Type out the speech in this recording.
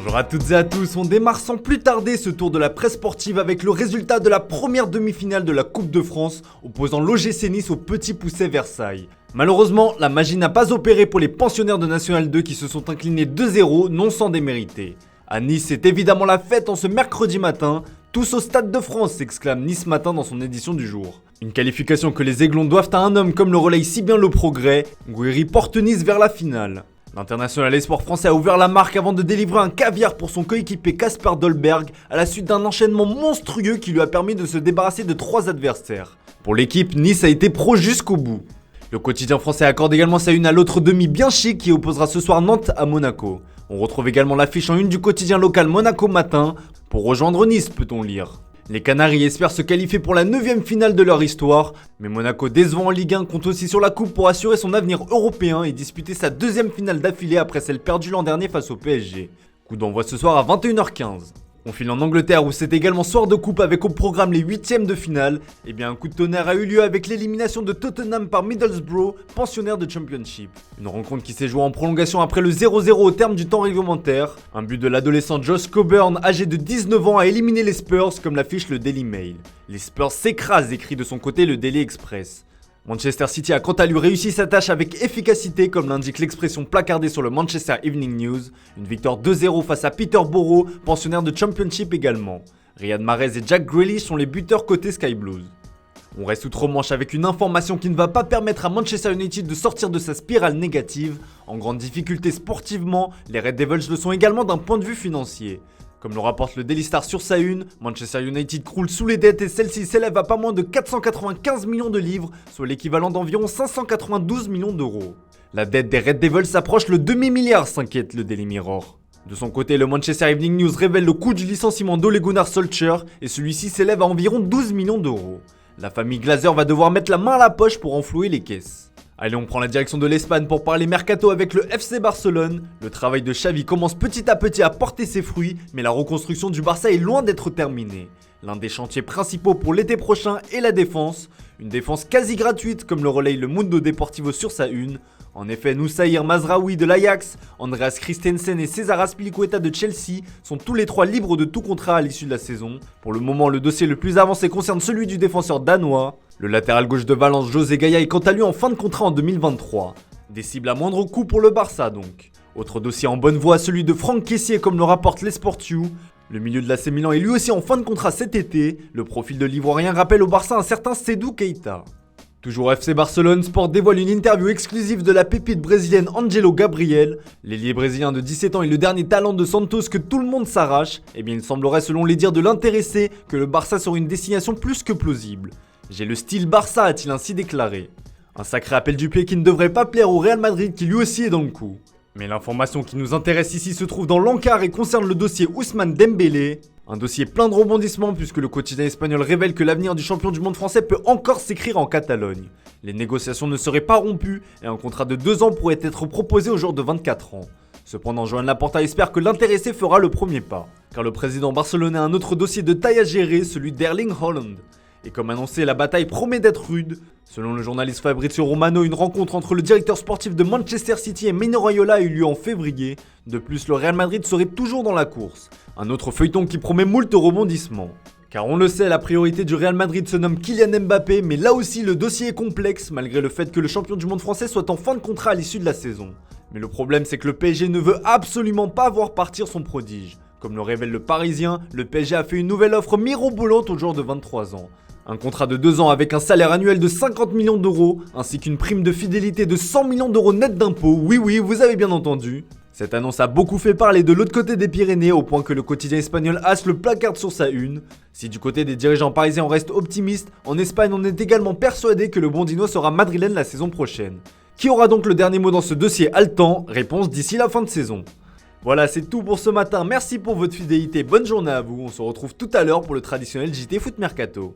Bonjour à toutes et à tous, on démarre sans plus tarder ce tour de la presse sportive avec le résultat de la première demi-finale de la Coupe de France opposant l'OGC Nice au Petit Poucet Versailles. Malheureusement, la magie n'a pas opéré pour les pensionnaires de National 2 qui se sont inclinés 2-0, non sans démériter. À Nice, c'est évidemment la fête en ce mercredi matin. Tous au Stade de France, s'exclame Nice Matin dans son édition du jour. Une qualification que les Aiglons doivent à un homme comme le relaye si bien le progrès. Gouiri porte Nice vers la finale. L'international espoir français a ouvert la marque avant de délivrer un caviar pour son coéquipier Kasper Dolberg à la suite d'un enchaînement monstrueux qui lui a permis de se débarrasser de 3 adversaires. Pour l'équipe, Nice a été pro jusqu'au bout. Le quotidien français accorde également sa une à l'autre demi bien chic qui opposera ce soir Nantes à Monaco. On retrouve également l'affiche en une du quotidien local Monaco Matin. Pour rejoindre Nice, peut-on lire. Les Canaries espèrent se qualifier pour la 9ème finale de leur histoire, mais Monaco, décevant en Ligue 1, compte aussi sur la coupe pour assurer son avenir européen et disputer sa 2ème finale d'affilée après celle perdue l'an dernier face au PSG. Coup d'envoi ce soir à 21h15. On file en Angleterre où c'est également soir de coupe avec au programme les 8ème de finale. Et bien un coup de tonnerre a eu lieu avec l'élimination de Tottenham par Middlesbrough, pensionnaire de Championship. Une rencontre qui s'est jouée en prolongation après le 0-0 au terme du temps réglementaire. Un but de l'adolescent Josh Coburn, âgé de 19 ans, a éliminé les Spurs comme l'affiche le Daily Mail. Les Spurs s'écrasent, écrit de son côté le Daily Express. Manchester City a quant à lui réussi sa tâche avec efficacité comme l'indique l'expression placardée sur le Manchester Evening News. Une victoire 2-0 face à Peterborough, pensionnaire de Championship également. Riyad Mahrez et Jack Grealish sont les buteurs côté Sky Blues. On reste outre-Manche avec une information qui ne va pas permettre à Manchester United de sortir de sa spirale négative. En grande difficulté sportivement, les Red Devils le sont également d'un point de vue financier. Comme le rapporte le Daily Star sur sa une, Manchester United croule sous les dettes et celles-ci s'élèvent à pas moins de 495 millions de livres, soit l'équivalent d'environ 592 millions d'euros. La dette des Red Devils s'approche le demi-milliard, s'inquiète le Daily Mirror. De son côté, le Manchester Evening News révèle le coût du licenciement d'Ole Gunnar Solskjaer et celui-ci s'élève à environ 12 millions d'euros. La famille Glazer va devoir mettre la main à la poche pour enflouer les caisses. Allez, on prend la direction de l'Espagne pour parler mercato avec le FC Barcelone. Le travail de Xavi commence petit à petit à porter ses fruits, mais la reconstruction du Barça est loin d'être terminée. L'un des chantiers principaux pour l'été prochain est la défense. Une défense quasi gratuite comme le relaye le Mundo Deportivo sur sa une. En effet, Noussaïr Mazraoui de l'Ajax, Andreas Christensen et César Azpilicueta de Chelsea sont tous les trois libres de tout contrat à l'issue de la saison. Pour le moment, le dossier le plus avancé concerne celui du défenseur danois. Le latéral gauche de Valence, José Gaya, est quant à lui en fin de contrat en 2023. Des cibles à moindre coût pour le Barça donc. Autre dossier en bonne voie, celui de Franck Kessié comme le rapporte l'Esportiu. Le milieu de l'AC Milan est lui aussi en fin de contrat cet été. Le profil de l'Ivoirien rappelle au Barça un certain Sédou Keita. Toujours FC Barcelone, Sport dévoile une interview exclusive de la pépite brésilienne Angelo Gabriel. L'ailier brésilien de 17 ans est le dernier talent de Santos que tout le monde s'arrache. Eh bien il semblerait selon les dires de l'intéressé que le Barça serait une destination plus que plausible. J'ai le style Barça, a-t-il ainsi déclaré. Un sacré appel du pied qui ne devrait pas plaire au Real Madrid qui lui aussi est dans le coup. Mais l'information qui nous intéresse ici se trouve dans l'encart et concerne le dossier Ousmane Dembélé. Un dossier plein de rebondissements puisque le quotidien espagnol révèle que l'avenir du champion du monde français peut encore s'écrire en Catalogne. Les négociations ne seraient pas rompues et un contrat de 2 ans pourrait être proposé au joueur de 24 ans. Cependant, Joan Laporta espère que l'intéressé fera le premier pas, car le président barcelonais a un autre dossier de taille à gérer, celui d'Erling Haaland. Et comme annoncé, la bataille promet d'être rude. Selon le journaliste Fabrizio Romano, une rencontre entre le directeur sportif de Manchester City et Mino Raiola a eu lieu en février. De plus, le Real Madrid serait toujours dans la course. Un autre feuilleton qui promet moult rebondissements. Car on le sait, la priorité du Real Madrid se nomme Kylian Mbappé, mais là aussi le dossier est complexe, malgré le fait que le champion du monde français soit en fin de contrat à l'issue de la saison. Mais le problème c'est que le PSG ne veut absolument pas voir partir son prodige. Comme le révèle le Parisien, le PSG a fait une nouvelle offre mirobolante au joueur de 23 ans. Un contrat de 2 ans avec un salaire annuel de 50 millions d'euros, ainsi qu'une prime de fidélité de 100 millions d'euros net d'impôts. Oui, vous avez bien entendu. Cette annonce a beaucoup fait parler de l'autre côté des Pyrénées, au point que le quotidien espagnol AS le placarde sur sa une. Si du côté des dirigeants parisiens on reste optimiste, en Espagne on est également persuadé que le Bondino sera madrilène la saison prochaine. Qui aura donc le dernier mot dans ce dossier haletant? Réponse d'ici la fin de saison. Voilà, c'est tout pour ce matin. Merci pour votre fidélité. Bonne journée à vous. On se retrouve tout à l'heure pour le traditionnel JT Foot Mercato.